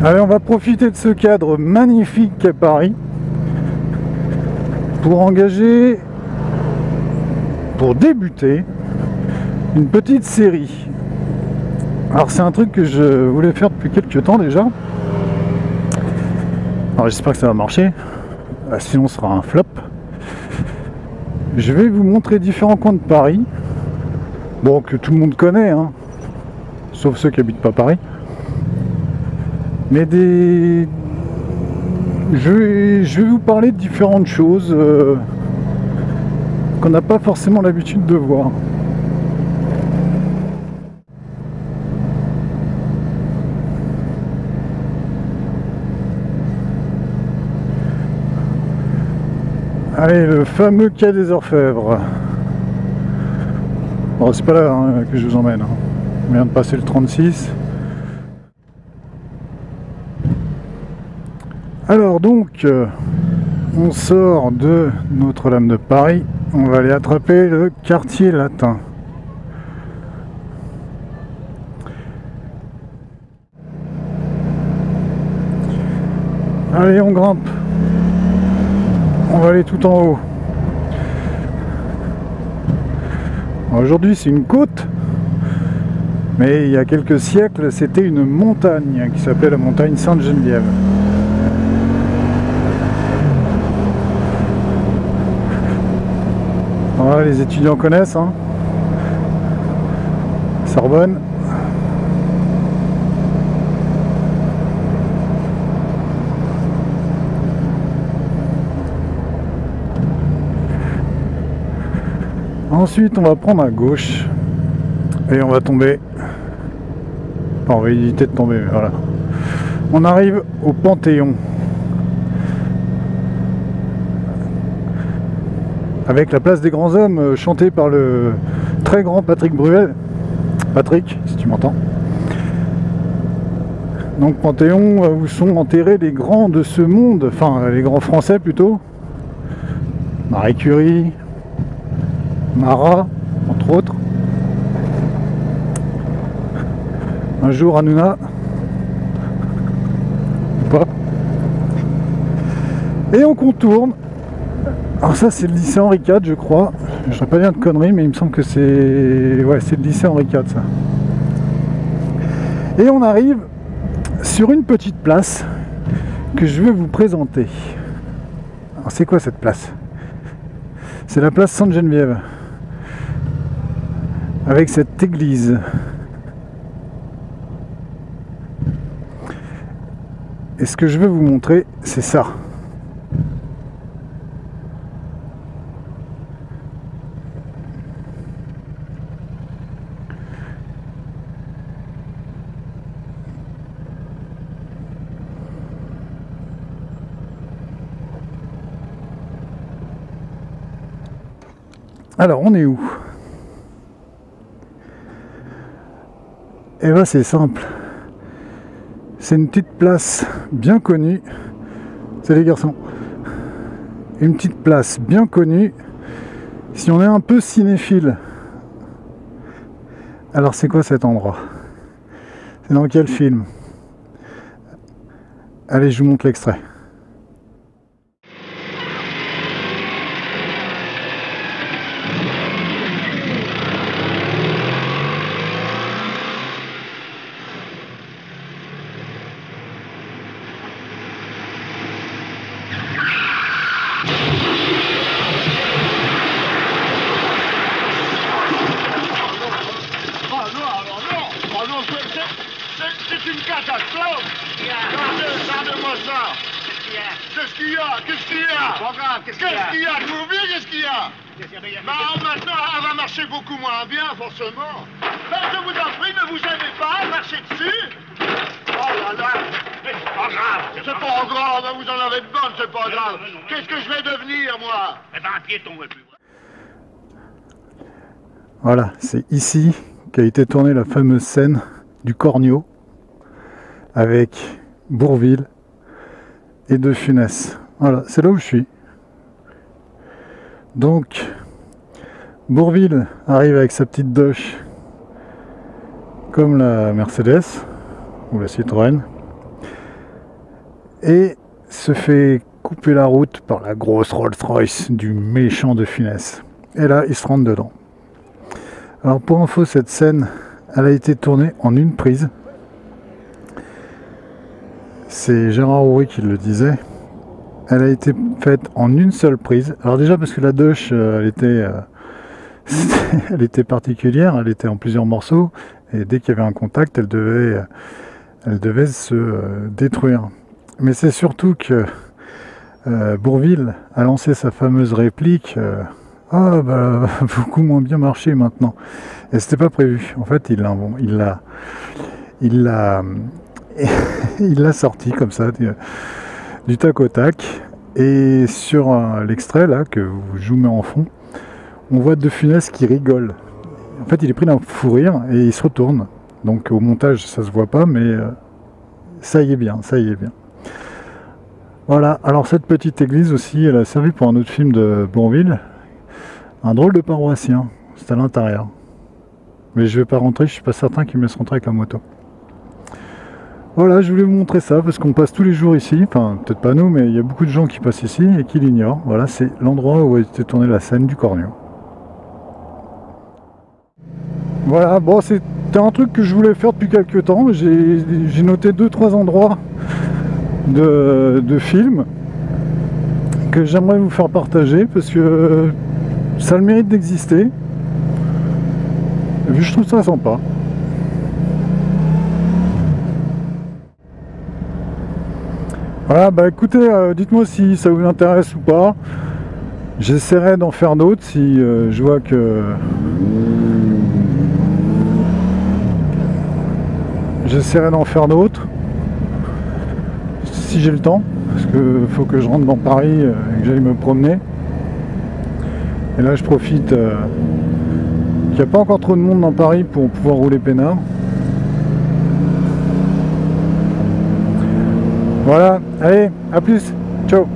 Allez, on va profiter de ce cadre magnifique qu'est Paris pour engager, pour débuter, une petite série. Alors c'est un truc que je voulais faire depuis quelques temps déjà. Alors j'espère que ça va marcher, sinon ce sera un flop. Je vais vous montrer différents coins de Paris, bon, que tout le monde connaît, hein, sauf ceux qui habitent pas Paris. Mais je vais vous parler de différentes choses qu'on n'a pas forcément l'habitude de voir. Allez, le fameux quai des Orfèvres. Bon, c'est pas là hein, que je vous emmène. Hein. On vient de passer le 36. Alors donc, on sort de Notre-Dame de Paris. On va aller attraper le quartier latin. Allez, on grimpe. On va aller tout en haut. Aujourd'hui c'est une côte, mais il y a quelques siècles c'était une montagne qui s'appelait la montagne Sainte-Geneviève. Voilà, les étudiants connaissent, hein. Sorbonne. Ensuite, on va prendre à gauche et on va tomber. Enfin, on va éviter de tomber, mais voilà. On arrive au Panthéon. Avec la place des grands hommes chantée par le très grand Patrick Bruel. Patrick, si tu m'entends. Donc Panthéon où sont enterrés les grands de ce monde, enfin les grands français plutôt. Marie Curie, Marat, entre autres. Un jour Hanouna. Ou pas. Et on contourne. Alors ça c'est le lycée Henri IV je crois. Je ne vais pas dire de conneries mais il me semble que c'est... Ouais, c'est le lycée Henri IV ça. Et on arrive sur une petite place que je vais vous présenter. Alors c'est quoi cette place? C'est la place Sainte-Geneviève. Avec cette église. Et ce que je vais vous montrer, c'est ça. Alors, on est où? Eh bien, c'est simple. C'est une petite place bien connue. C'est les garçons. Une petite place bien connue. Si on est un peu cinéphile. Alors, c'est quoi cet endroit? C'est dans quel film? Allez, je vous montre l'extrait. C'est une catastrophe. Regarde-moi ça. Qu'est-ce qu'il y a? Qu'est-ce qu'il y a? Bon, grave, qu'est-ce qu'il y a? Qu'est-ce qu'il y a? Vous oubliez qu'est-ce qu'il y a? Bah, maintenant, elle va marcher beaucoup moins bien, forcément. Ben, je vous en prie, ne vous aimez pas, marchez dessus. Oh là là. C'est pas grave. C'est pas grave, vous en avez de bonnes, c'est pas grave. Qu'est-ce que je vais devenir, moi? Eh ben, un piéton, ouais, plus. Voilà, c'est ici qu'a été tournée la fameuse scène du Cornio avec Bourvil et De Funès. Voilà, c'est là où je suis. Donc, Bourvil arrive avec sa petite Doche comme la Mercedes ou la Citroën. et se fait couper la route par la grosse Rolls-Royce du méchant de Funès. Et là, il se rentre dedans. Alors pour info, cette scène, elle a été tournée en une prise. C'est Gérard Houry qui le disait. Elle a été faite en une seule prise. Alors déjà parce que la douche, elle était particulière, elle était en plusieurs morceaux, et dès qu'il y avait un contact, elle devait se détruire. Mais c'est surtout que Bourvil a lancé sa fameuse réplique ah bah beaucoup moins bien marché maintenant. Et c'était pas prévu. En fait, il l'a sorti comme ça du tac au tac. Et sur l'extrait là que je vous mets en fond, on voit De Funès qui rigole. En fait, il est pris d'un fou rire et il se retourne. Donc au montage, ça se voit pas, mais ça y est bien, ça y est bien. Voilà, alors cette petite église aussi, elle a servi pour un autre film de Bourvil. Un drôle de paroissien, c'est à l'intérieur. Mais je vais pas rentrer, je suis pas certain qu'il me laisse rentrer avec la moto. Voilà, je voulais vous montrer ça parce qu'on passe tous les jours ici, enfin peut-être pas nous, mais il y a beaucoup de gens qui passent ici et qui l'ignorent. Voilà, c'est l'endroit où a été tournée la scène du Cornio. Voilà, bon, c'était un truc que je voulais faire depuis quelques temps. J'ai noté 2-3 endroits de films que j'aimerais vous faire partager parce que ça a le mérite d'exister. Et puis je trouve ça sympa. Voilà, bah écoutez, dites-moi si ça vous intéresse ou pas. J'essaierai d'en faire d'autres si je vois que... J'essaierai d'en faire d'autres si j'ai le temps, parce que faut que je rentre dans Paris et que j'aille me promener. Et là je profite qu'il n'y a pas encore trop de monde dans Paris pour pouvoir rouler peinard. Voilà, allez, à plus, ciao.